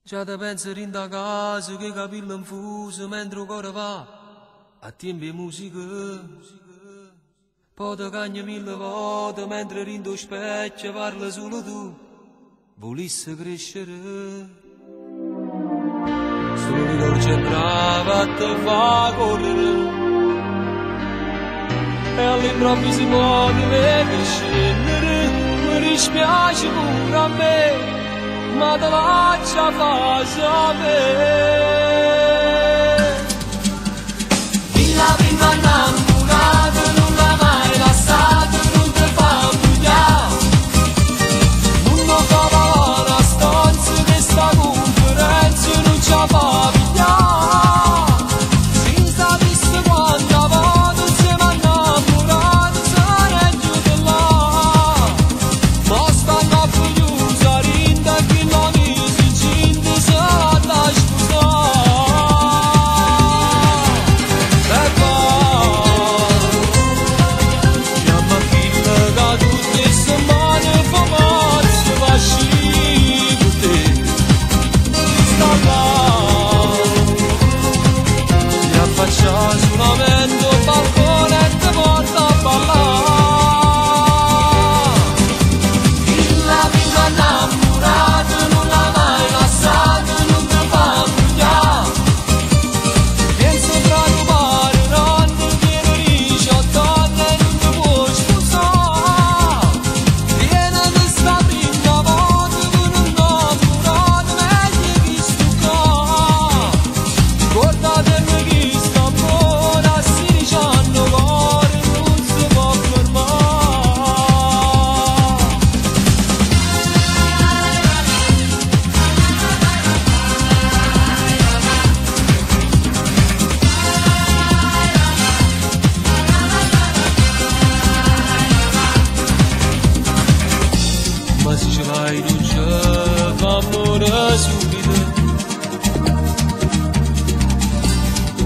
Già da pensare in da casa che capello infuso mentre il cuore va a tempo di musica. Poi ti cagna mille volte mentre rindo specchio parla solo tu, volesse crescere. Solo ricordo c'è brava a te fa correre e all'improvviso ti vedi scendere. Mi dispiace pure a me, ma te lascia fare sapere. La prima innamorata non l'ha mai lasciato, non ti fa bugliare. Non lo fa una stanza che sta conferenza non ci fa pigliare. Senza visto quanta volta siamo innamorati, sarebbe di là. Ma stanno a fugiosa rinda che non esiste, se la sposare. Solamente un balcone e ti porta a ballare. La prima innamorata non l'ha mai lasciato, non ti fa bugliare. Penso tra rubare un anno pieno di 18 anni e non ti puoi sposare. Viene questa prima volta con un innamorato meglio che sto qua. Guardatemi chi sta buona, si dicendo cuore non si può fermare. Ma se ce l'hai tu già, fammi subito.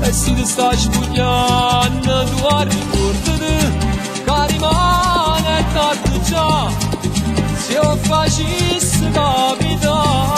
E se ti stai spugnando tu ricordati che rimane tardi già, se lo facessi capitare.